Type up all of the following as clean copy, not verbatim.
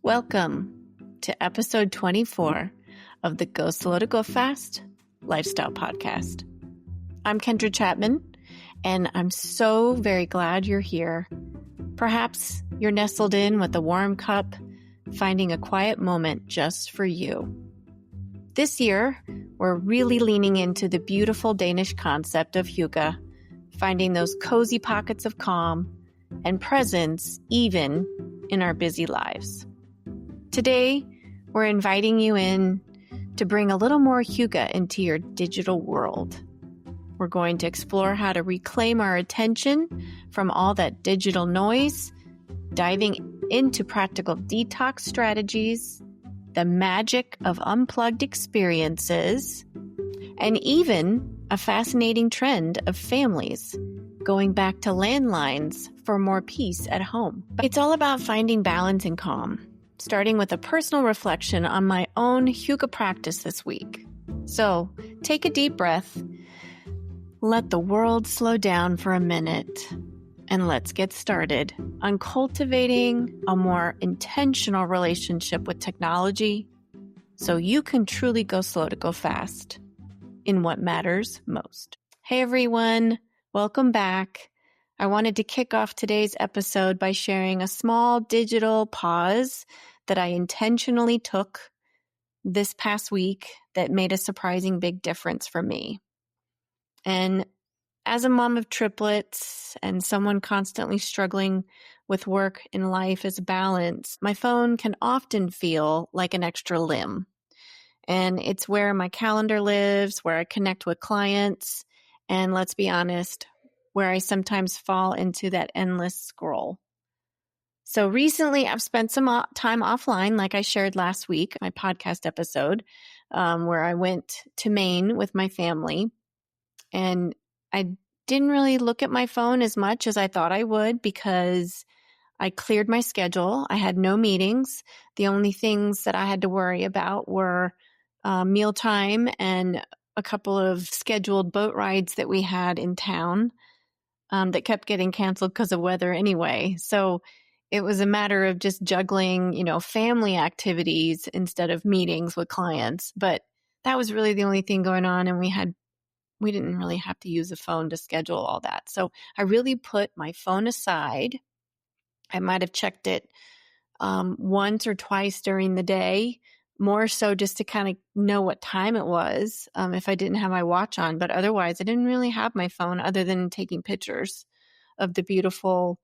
Welcome to episode 24 of the Go Slow to Go Fast Lifestyle Podcast. I'm Kendra Chapman, and I'm so very glad you're here. Perhaps you're nestled in with a warm cup, finding a quiet moment just for you. This year, we're really leaning into the beautiful Danish concept of hygge, finding those cozy pockets of calm and presence even in our busy lives. Today, we're inviting you in to bring a little more hygge into your digital world. We're going to explore how to reclaim our attention from all that digital noise, diving into practical detox strategies, the magic of unplugged experiences, and even a fascinating trend of families going back to landlines for more peace at home. It's all about finding balance and calm, starting with a personal reflection on my own hygge practice this week. So take a deep breath, let the world slow down for a minute, and let's get started on cultivating a more intentional relationship with technology so you can truly go slow to go fast in what matters most. Hey everyone, welcome back. I wanted to kick off today's episode by sharing a small digital pause that I intentionally took this past week that made a surprising big difference for me. And as a mom of triplets and someone constantly struggling with work and life as a balance, my phone can often feel like an extra limb. And it's where my calendar lives, where I connect with clients, and let's be honest, where I sometimes fall into that endless scroll. So recently I've spent some time offline, like I shared last week, my podcast episode, where I went to Maine with my family. And I didn't really look at my phone as much as I thought I would because I cleared my schedule. I had no meetings. The only things that I had to worry about were mealtime and a couple of scheduled boat rides that we had in town that kept getting canceled because of weather anyway. So it was a matter of just juggling, family activities instead of meetings with clients. But that was really the only thing going on. And we didn't really have to use a phone to schedule all that. So I really put my phone aside. I might have checked it once or twice during the day, more so just to kind of know what time it was if I didn't have my watch on. But otherwise, I didn't really have my phone other than taking pictures of the beautiful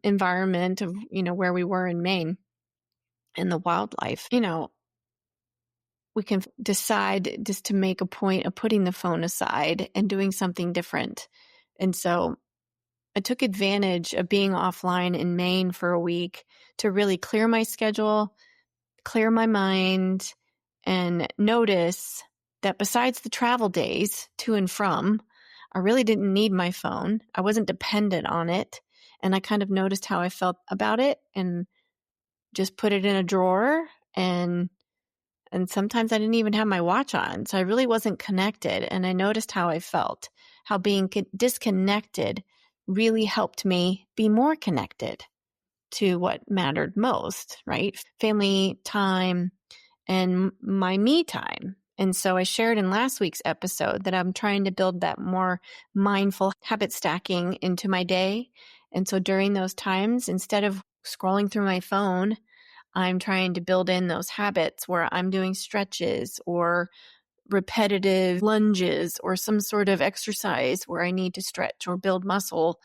environment of, where we were in Maine and the wildlife. We can decide just to make a point of putting the phone aside and doing something different. And so I took advantage of being offline in Maine for a week to really clear my schedule, clear my mind, and notice that besides the travel days to and from, I really didn't need my phone. I wasn't dependent on it. And I kind of noticed how I felt about it and just put it in a drawer. And sometimes I didn't even have my watch on. So I really wasn't connected. And I noticed how I felt, how being disconnected really helped me be more connected to what mattered most, right? Family time and my me time. And so I shared in last week's episode that I'm trying to build that more mindful habit stacking into my day. And so during those times, instead of scrolling through my phone, I'm trying to build in those habits where I'm doing stretches or repetitive lunges or some sort of exercise where I need to stretch or build muscle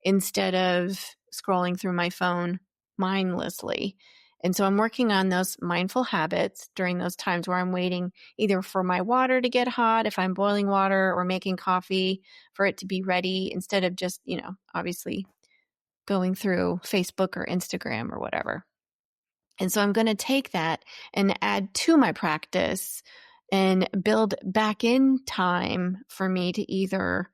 instead of scrolling through my phone mindlessly. And so I'm working on those mindful habits during those times where I'm waiting either for my water to get hot, if I'm boiling water, or making coffee for it to be ready instead of just, obviously going through Facebook or Instagram or whatever. And so I'm going to take that and add to my practice and build back in time for me to either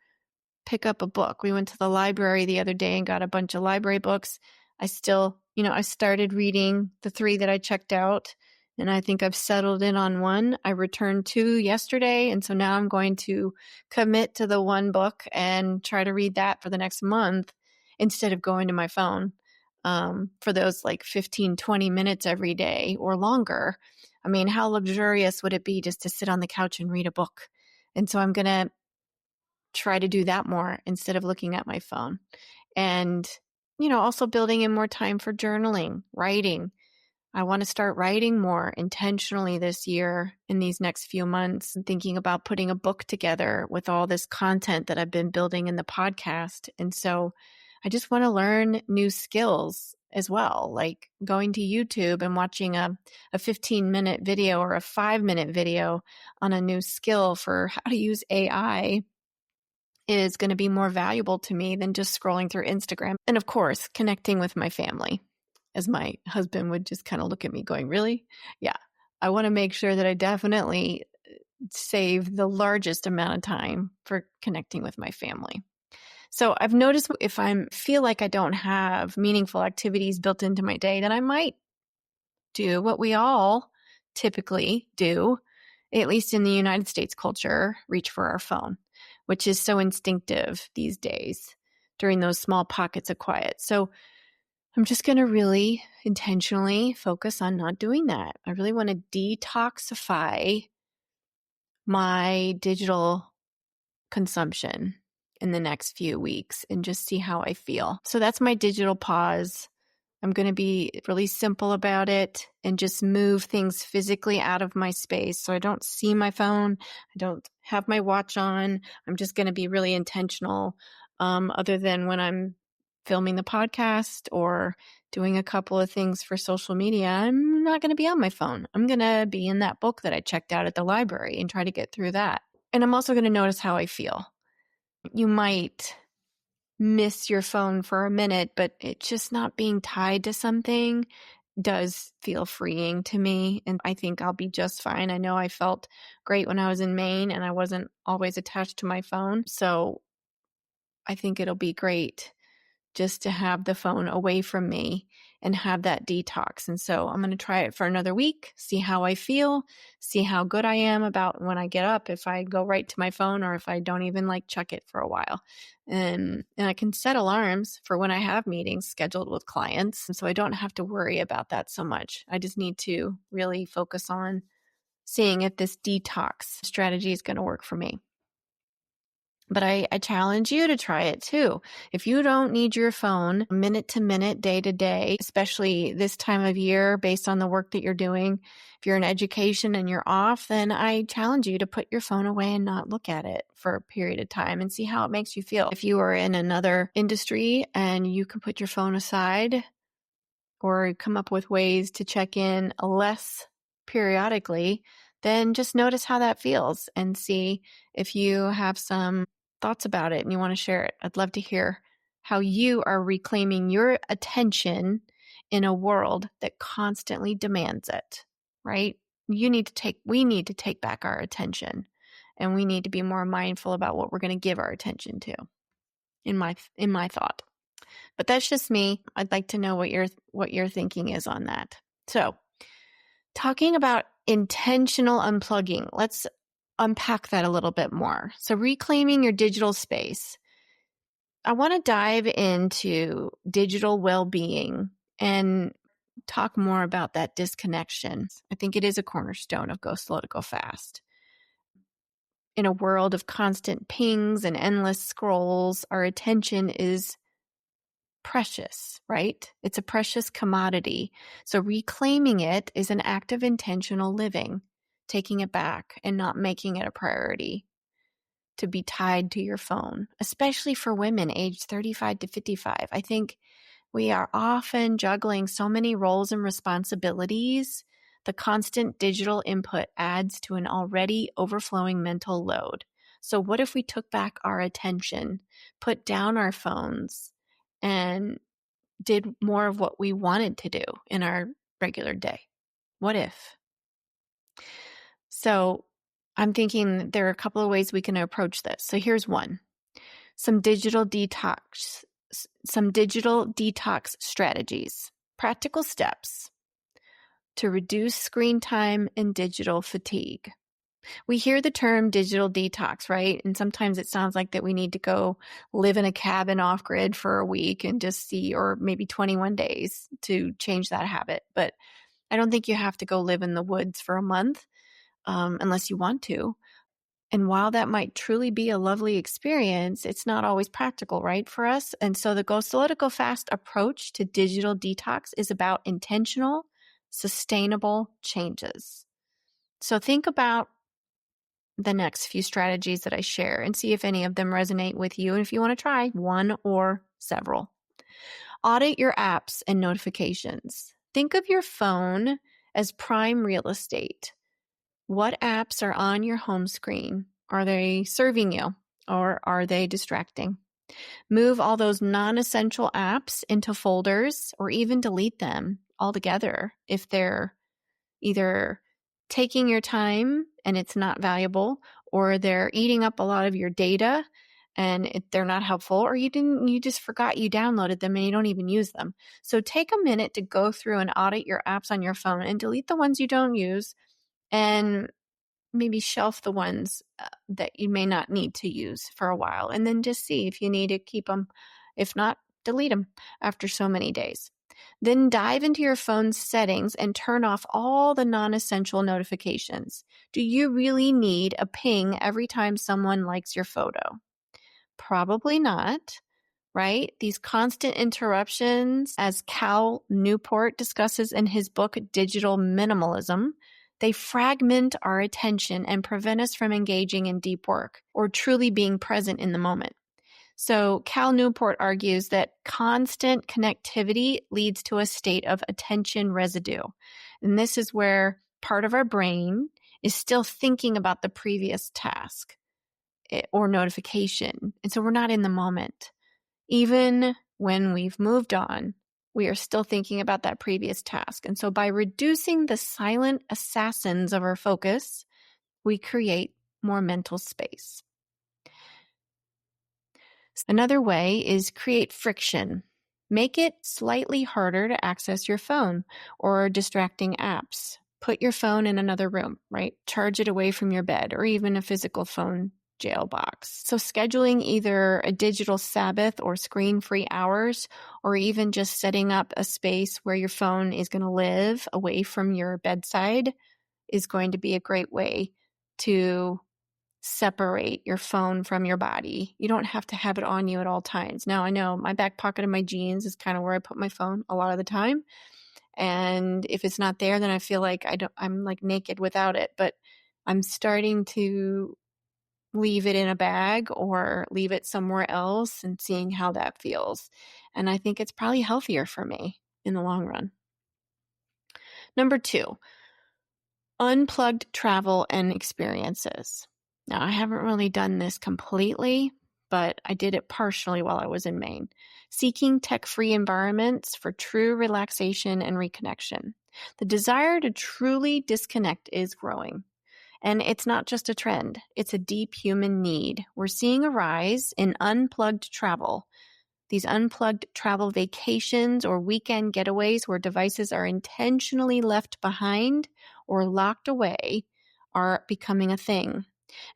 pick up a book. We went to the library the other day and got a bunch of library books. I still, I started reading the 3 that I checked out, and I think I've settled in on one. I returned 2 yesterday, and so now I'm going to commit to the 1 book and try to read that for the next month instead of going to my phone. for those like 15, 20 minutes every day or longer. I mean, how luxurious would it be just to sit on the couch and read a book? And so I'm going to try to do that more instead of looking at my phone. And, also building in more time for journaling, writing. I want to start writing more intentionally this year in these next few months, and thinking about putting a book together with all this content that I've been building in the podcast. And so I just want to learn new skills as well, like going to YouTube and watching a 15-minute video or a 5-minute video on a new skill for how to use AI is going to be more valuable to me than just scrolling through Instagram. And of course, connecting with my family, as my husband would just kind of look at me going, really? Yeah. I want to make sure that I definitely save the largest amount of time for connecting with my family. So I've noticed if I feel like I don't have meaningful activities built into my day, then I might do what we all typically do, at least in the United States culture, reach for our phone, which is so instinctive these days during those small pockets of quiet. So I'm just going to really intentionally focus on not doing that. I really want to detoxify my digital consumption in the next few weeks and just see how I feel. So that's my digital pause. I'm going to be really simple about it and just move things physically out of my space. So I don't see my phone. I don't have my watch on. I'm just going to be really intentional, other than when I'm filming the podcast or doing a couple of things for social media. I'm not going to be on my phone. I'm going to be in that book that I checked out at the library and try to get through that. And I'm also going to notice how I feel. You might miss your phone for a minute, but it's just not being tied to something does feel freeing to me. And I think I'll be just fine. I know I felt great when I was in Maine and I wasn't always attached to my phone. So I think it'll be great just to have the phone away from me and have that detox. And so I'm going to try it for another week, see how I feel, see how good I am about when I get up, if I go right to my phone or if I don't even check it for a while. And I can set alarms for when I have meetings scheduled with clients. So I don't have to worry about that so much. I just need to really focus on seeing if this detox strategy is going to work for me. But I challenge you to try it too. If you don't need your phone minute to minute, day to day, especially this time of year based on the work that you're doing, if you're in education and you're off, then I challenge you to put your phone away and not look at it for a period of time and see how it makes you feel. If you are in another industry and you can put your phone aside or come up with ways to check in less periodically, then just notice how that feels and see if you have some thoughts about it and you want to share it. I'd love to hear how you are reclaiming your attention in a world that constantly demands it, right? We need to take back our attention, and we need to be more mindful about what we're going to give our attention to, in my thought. But that's just me. I'd like to know what your thinking is on that. So, talking about intentional unplugging, let's unpack that a little bit more. So, reclaiming your digital space. I want to dive into digital well-being and talk more about that disconnection. I think it is a cornerstone of Go Slow to Go Fast. In a world of constant pings and endless scrolls, our attention is precious, right? It's a precious commodity. So reclaiming it is an act of intentional living, taking it back and not making it a priority to be tied to your phone, especially for women aged 35 to 55. I think we are often juggling so many roles and responsibilities. The constant digital input adds to an already overflowing mental load. So what if we took back our attention, put down our phones, and did more of what we wanted to do in our regular day? What if? So I'm thinking there are a couple of ways we can approach this. So here's one. Some digital detox strategies, practical steps to reduce screen time and digital fatigue. We hear the term digital detox, right? And sometimes it sounds like that we need to go live in a cabin off grid for a week and just see, or maybe 21 days to change that habit. But I don't think you have to go live in the woods for a month unless you want to. And while that might truly be a lovely experience, it's not always practical, right, for us. And so the Go Slow to Go Fast approach to digital detox is about intentional, sustainable changes. So think about the next few strategies that I share and see if any of them resonate with you. And if you want to try one or several, audit your apps and notifications. Think of your phone as prime real estate. What apps are on your home screen? Are they serving you or are they distracting? Move all those non-essential apps into folders or even delete them altogether if they're either taking your time and it's not valuable, or they're eating up a lot of your data and they're not helpful, or you just forgot you downloaded them and you don't even use them. So take a minute to go through and audit your apps on your phone and delete the ones you don't use, and maybe shelf the ones that you may not need to use for a while, and then just see if you need to keep them. If not, delete them after so many days. Then dive into your phone's settings and turn off all the non-essential notifications. Do you really need a ping every time someone likes your photo? Probably not, right? These constant interruptions, as Cal Newport discusses in his book, Digital Minimalism, they fragment our attention and prevent us from engaging in deep work or truly being present in the moment. So Cal Newport argues that constant connectivity leads to a state of attention residue. And this is where part of our brain is still thinking about the previous task or notification. And so we're not in the moment. Even when we've moved on, we are still thinking about that previous task. And so by reducing the silent assassins of our focus, we create more mental space. Another way is create friction. Make it slightly harder to access your phone or distracting apps. Put your phone in another room, right? Charge it away from your bed or even a physical phone jail box. So scheduling either a digital Sabbath or screen-free hours, or even just setting up a space where your phone is going to live away from your bedside, is going to be a great way to separate your phone from your body. You don't have to have it on you at all times. Now, I know my back pocket of my jeans is kind of where I put my phone a lot of the time. And if it's not there, then I feel like I'm like naked without it. But I'm starting to leave it in a bag or leave it somewhere else and seeing how that feels. And I think it's probably healthier for me in the long run. Number 2, unplugged travel and experiences. Now, I haven't really done this completely, but I did it partially while I was in Maine, seeking tech-free environments for true relaxation and reconnection. The desire to truly disconnect is growing. And it's not just a trend, it's a deep human need. We're seeing a rise in unplugged travel. These unplugged travel vacations or weekend getaways where devices are intentionally left behind or locked away are becoming a thing.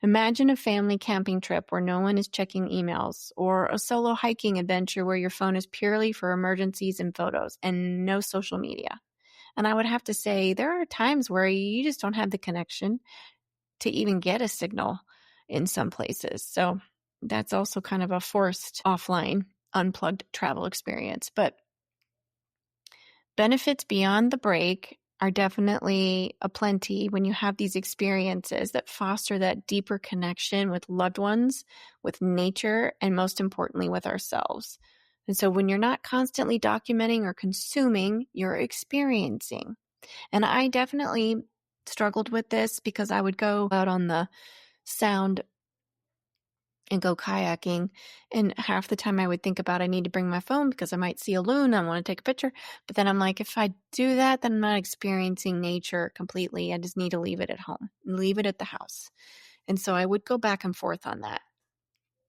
Imagine a family camping trip where no one is checking emails, or a solo hiking adventure where your phone is purely for emergencies and photos and no social media. And I would have to say there are times where you just don't have the connection to even get a signal in some places. So that's also kind of a forced offline, unplugged travel experience. But benefits beyond the break are definitely aplenty when you have these experiences that foster that deeper connection with loved ones, with nature, and most importantly, with ourselves. And so when you're not constantly documenting or consuming, you're experiencing. And I definitely struggled with this because I would go out on the sound and go kayaking, and half the time I would think about I need to bring my phone because I might see a loon, I want to take a picture, but then I'm like, if I do that, then I'm not experiencing nature completely. I just need to leave it at home, leave it at the house. And so I would go back and forth on that.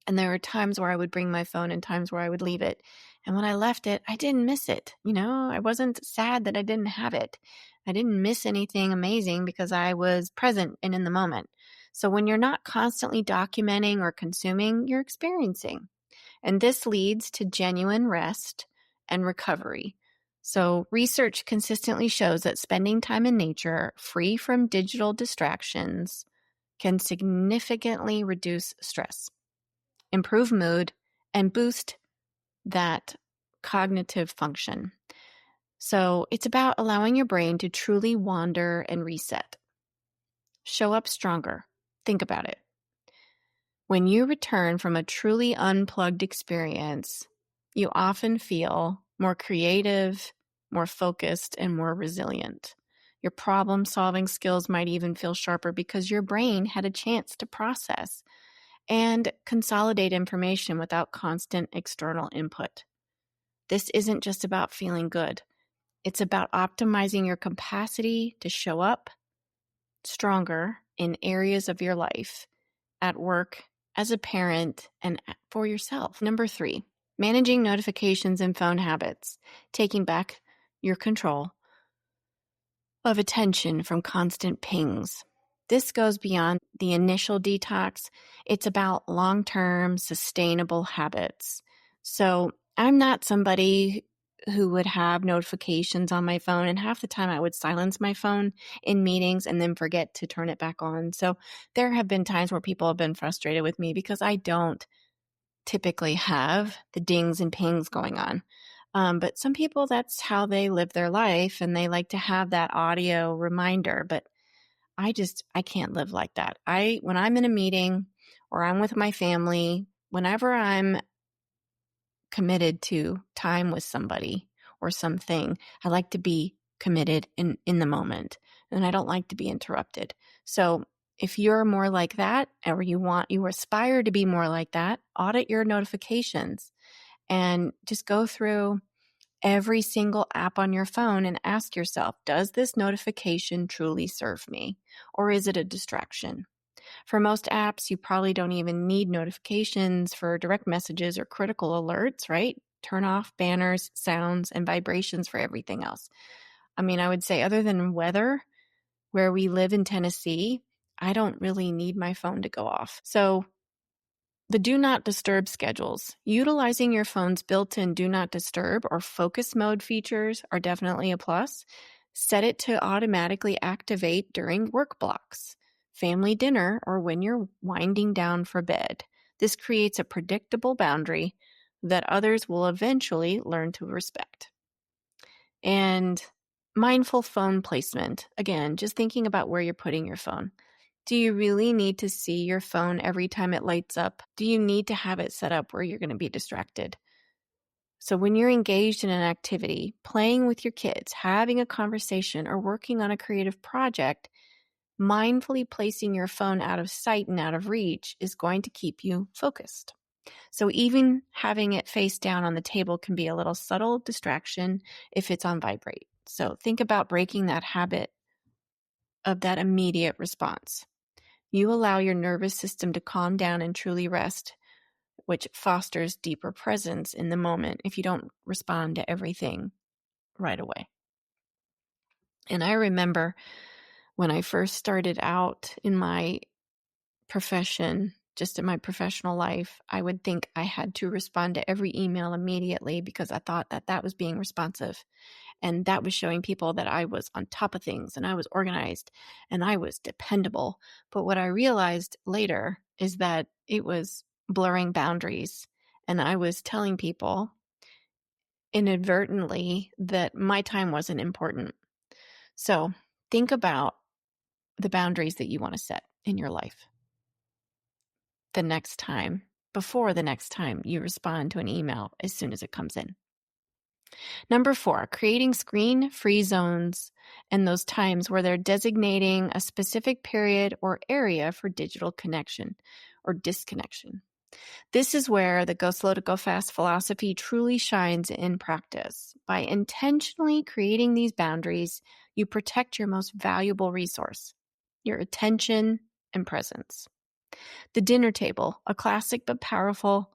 And there were times where I would bring my phone and times where I would leave it. And when I left it, I didn't miss it. I wasn't sad that I didn't have it. I didn't miss anything amazing because I was present and in the moment. So when you're not constantly documenting or consuming, you're experiencing. And this leads to genuine rest and recovery. So research consistently shows that spending time in nature, free from digital distractions, can significantly reduce stress, improve mood, and boost that cognitive function. So it's about allowing your brain to truly wander and reset. Show up stronger. Think about it. When you return from a truly unplugged experience, you often feel more creative, more focused, and more resilient. Your problem-solving skills might even feel sharper because your brain had a chance to process and consolidate information without constant external input. This isn't just about feeling good. It's about optimizing your capacity to show up stronger in areas of your life, at work, as a parent, and for yourself. Number 3, managing notifications and phone habits, taking back your control of attention from constant pings. This goes beyond the initial detox. It's about long-term sustainable habits. So I'm not somebody who would have notifications on my phone, and half the time I would silence my phone in meetings and then forget to turn it back on. So there have been times where people have been frustrated with me because I don't typically have the dings and pings going on. But some people, that's how they live their life, and they like to have that audio reminder. But I can't live like that. When I'm in a meeting or I'm with my family, whenever I'm committed to time with somebody or something, I like to be committed in the moment, and I don't like to be interrupted. So if you're more like that, or you aspire to be more like that, audit your notifications and just go through every single app on your phone and ask yourself, does this notification truly serve me, or is it a distraction? For most apps, you probably don't even need notifications for direct messages or critical alerts, right? Turn off banners, sounds, and vibrations for everything else. I would say other than weather, where we live in Tennessee, I don't really need my phone to go off. So the do not disturb schedules. Utilizing your phone's built-in do not disturb or focus mode features are definitely a plus. Set it to automatically activate during work blocks, family dinner, or when you're winding down for bed. This creates a predictable boundary that others will eventually learn to respect. And mindful phone placement. Again, just thinking about where you're putting your phone. Do you really need to see your phone every time it lights up? Do you need to have it set up where you're going to be distracted? So when you're engaged in an activity, playing with your kids, having a conversation, or working on a creative project, mindfully placing your phone out of sight and out of reach is going to keep you focused. So even having it face down on the table can be a little subtle distraction if it's on vibrate. So think about breaking that habit of that immediate response. You allow your nervous system to calm down and truly rest, which fosters deeper presence in the moment if you don't respond to everything right away. And I remember when I first started out in my profession, just in my professional life, I would think I had to respond to every email immediately because I thought that was being responsive. And that was showing people that I was on top of things and I was organized and I was dependable. But what I realized later is that it was blurring boundaries. And I was telling people inadvertently that my time wasn't important. So think about the boundaries that you want to set in your life before the next time you respond to an email as soon as it comes in. Number 4, creating screen-free zones and those times where they're designating a specific period or area for digital connection or disconnection. This is where the Go Slow to Go Fast philosophy truly shines in practice. By intentionally creating these boundaries, you protect your most valuable resource, your attention and presence. The dinner table, a classic but powerful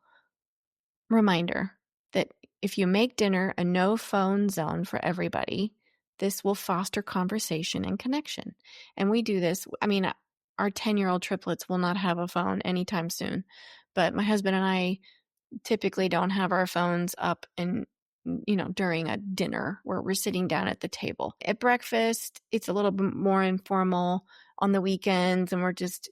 reminder that if you make dinner a no phone zone for everybody, this will foster conversation and connection. And we do this. I mean, our 10-year-old triplets will not have a phone anytime soon, but my husband and I typically don't have our phones up and during a dinner where we're sitting down at the table. At breakfast, it's a little bit more informal. On the weekends, and we're just,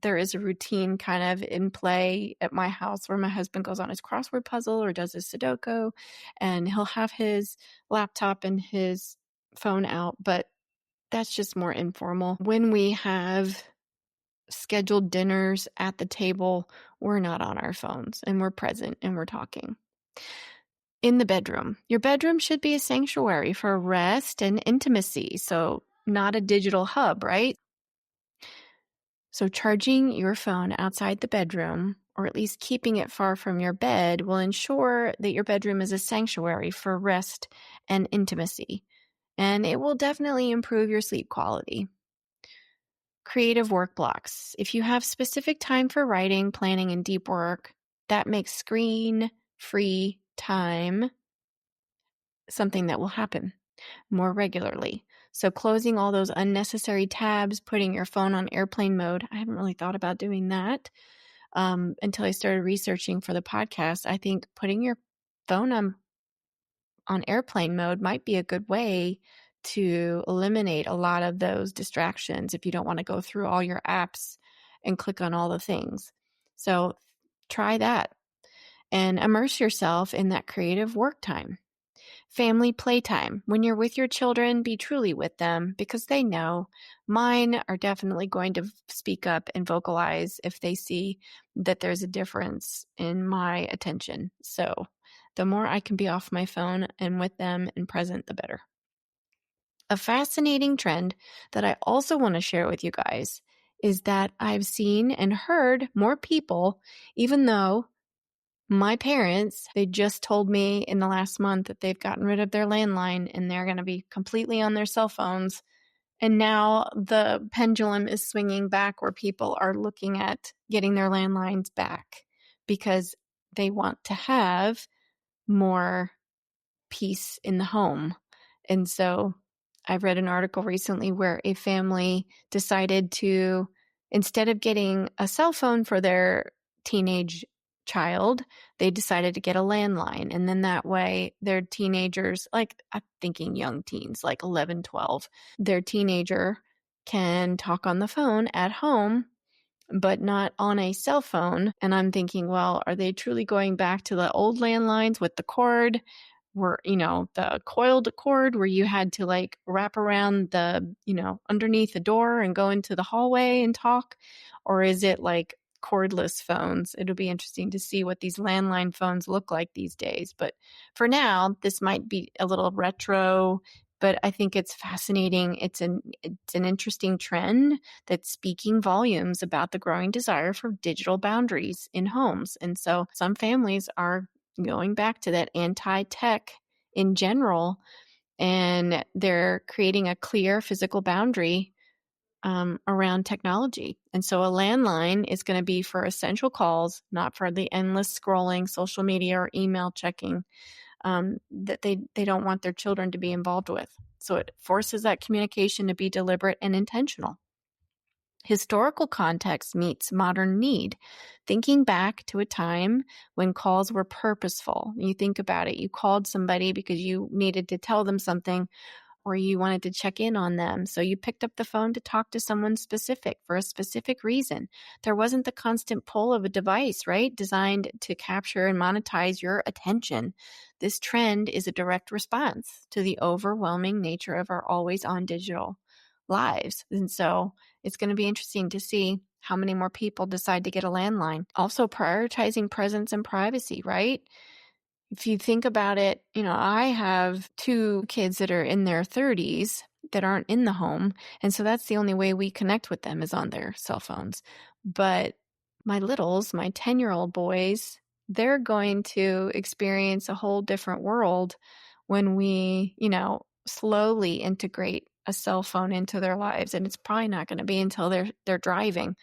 there is a routine kind of in play at my house where my husband goes on his crossword puzzle or does his Sudoku, and he'll have his laptop and his phone out, but that's just more informal. When we have scheduled dinners at the table, we're not on our phones and we're present and we're talking. In the bedroom, your bedroom should be a sanctuary for rest and intimacy. So not a digital hub, right? So charging your phone outside the bedroom, or at least keeping it far from your bed, will ensure that your bedroom is a sanctuary for rest and intimacy. And it will definitely improve your sleep quality. Creative work blocks. If you have specific time for writing, planning, and deep work, that makes screen-free time something that will happen more regularly. So closing all those unnecessary tabs, putting your phone on airplane mode. I haven't really thought about doing that until I started researching for the podcast. I think putting your phone on airplane mode might be a good way to eliminate a lot of those distractions if you don't want to go through all your apps and click on all the things. So try that and immerse yourself in that creative work time. Family playtime. When you're with your children, be truly with them because they know. Mine are definitely going to speak up and vocalize if they see that there's a difference in my attention. So the more I can be off my phone and with them and present, the better. A fascinating trend that I also want to share with you guys is that I've seen and heard more people, even though my parents, they just told me in the last month that they've gotten rid of their landline and they're going to be completely on their cell phones. And now the pendulum is swinging back where people are looking at getting their landlines back because they want to have more peace in the home. And so I read an article recently where a family decided to, instead of getting a cell phone for their teenage child, they decided to get a landline. And then that way their teenagers, like I'm thinking young teens, like 11, 12, their teenager can talk on the phone at home, but not on a cell phone. And I'm thinking, well, are they truly going back to the old landlines with the cord? Were, the coiled cord where you had to like wrap around the, underneath the door and go into the hallway and talk? Or is it like cordless phones? It'll be interesting to see what these landline phones look like these days. But for now, this might be a little retro, but I think it's fascinating. It's an interesting trend that's speaking volumes about the growing desire for digital boundaries in homes. And so some families are going back to that anti-tech in general, and they're creating a clear physical boundary around technology. And so a landline is going to be for essential calls, not for the endless scrolling, social media, or email checking that they don't want their children to be involved with. So it forces that communication to be deliberate and intentional. Historical context meets modern need. Thinking back to a time when calls were purposeful. You think about it, you called somebody because you needed to tell them something or you wanted to check in on them. So you picked up the phone to talk to someone specific for a specific reason. There wasn't the constant pull of a device, right? Designed to capture and monetize your attention. This trend is a direct response to the overwhelming nature of our always on digital lives. And so it's going to be interesting to see how many more people decide to get a landline. Also prioritizing presence and privacy, right? If you think about it, I have two kids that are in their 30s that aren't in the home. And so that's the only way we connect with them is on their cell phones. But my littles, my 10-year-old boys, they're going to experience a whole different world when we, slowly integrate a cell phone into their lives. And it's probably not going to be until they're driving.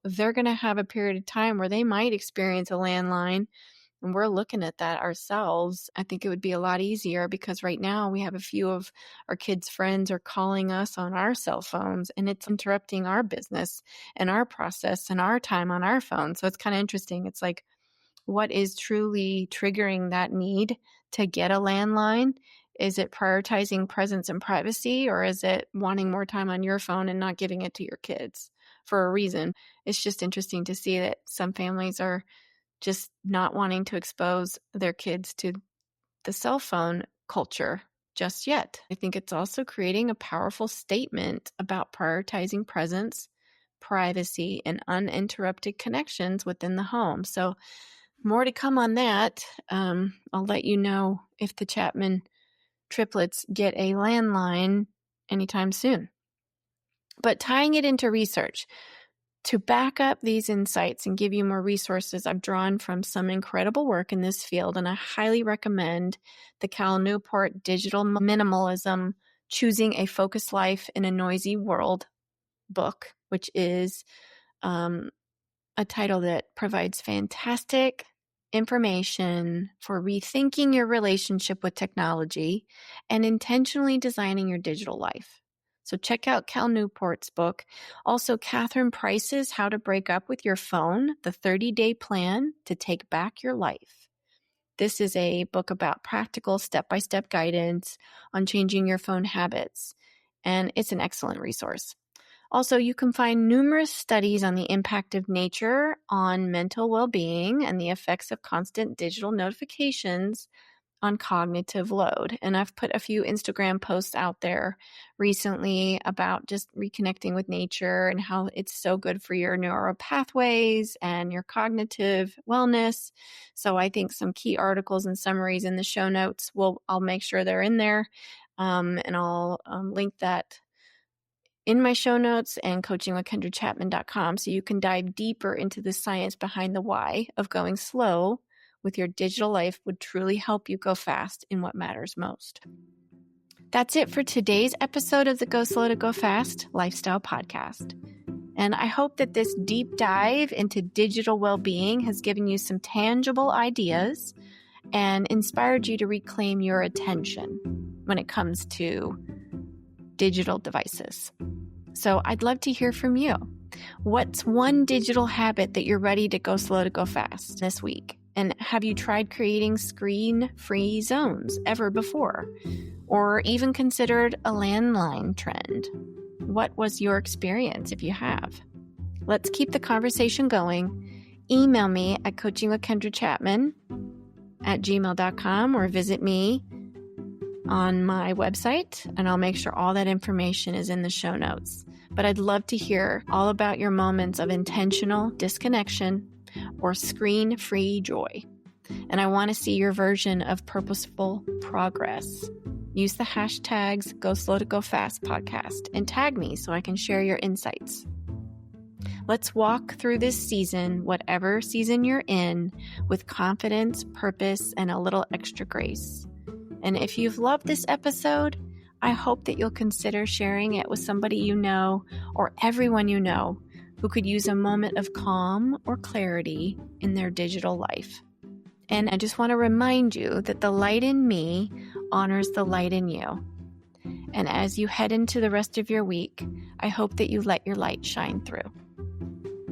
they're going to have a period of time where they might experience a landline, and we're looking at that ourselves. I think it would be a lot easier because right now we have a few of our kids' friends are calling us on our cell phones, and it's interrupting our business and our process and our time on our phone. So it's kind of interesting. It's like, what is truly triggering that need to get a landline? Is it prioritizing presence and privacy, or is it wanting more time on your phone and not giving it to your kids for a reason? It's just interesting to see that some families are just not wanting to expose their kids to the cell phone culture just yet. I think it's also creating a powerful statement about prioritizing presence, privacy, and uninterrupted connections within the home. So more to come on that. I'll let you know if the Chapman triplets get a landline anytime soon. But tying it into research, to back up these insights and give you more resources, I've drawn from some incredible work in this field, and I highly recommend the Cal Newport Digital Minimalism, Choosing a Focused Life in a Noisy World book, which is a title that provides fantastic information for rethinking your relationship with technology and intentionally designing your digital life. So check out Cal Newport's book. Also, Catherine Price's How to Break Up with Your Phone, the 30-Day Plan to Take Back Your Life. This is a book about practical step-by-step guidance on changing your phone habits, and it's an excellent resource. Also, you can find numerous studies on the impact of nature on mental well-being and the effects of constant digital notifications on cognitive load. And I've put a few Instagram posts out there recently about just reconnecting with nature and how it's so good for your neural pathways and your cognitive wellness. So I think some key articles and summaries in the show notes, I'll make sure they're in there, and I'll link that in my show notes and coachingwithkendrachapman.com, so you can dive deeper into the science behind the why of going slow with your digital life would truly help you go fast in what matters most. That's it for today's episode of the Go Slow to Go Fast Lifestyle Podcast. And I hope that this deep dive into digital well-being has given you some tangible ideas and inspired you to reclaim your attention when it comes to digital devices. So I'd love to hear from you. What's one digital habit that you're ready to go slow to go fast this week? And have you tried creating screen-free zones ever before? Or even considered a landline trend? What was your experience if you have? Let's keep the conversation going. Email me at coachingwithkendrachapman@gmail.com or visit me on my website, and I'll make sure all that information is in the show notes. But I'd love to hear all about your moments of intentional disconnection or screen-free joy. And I want to see your version of purposeful progress. Use the hashtags Go Slow to Go Fast podcast and tag me so I can share your insights. Let's walk through this season, whatever season you're in, with confidence, purpose, and a little extra grace. And if you've loved this episode, I hope that you'll consider sharing it with somebody you know or everyone you know who could use a moment of calm or clarity in their digital life. And I just want to remind you that the light in me honors the light in you. And as you head into the rest of your week, I hope that you let your light shine through.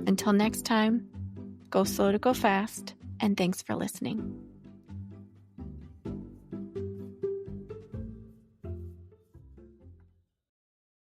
Until next time, go slow to go fast, and thanks for listening.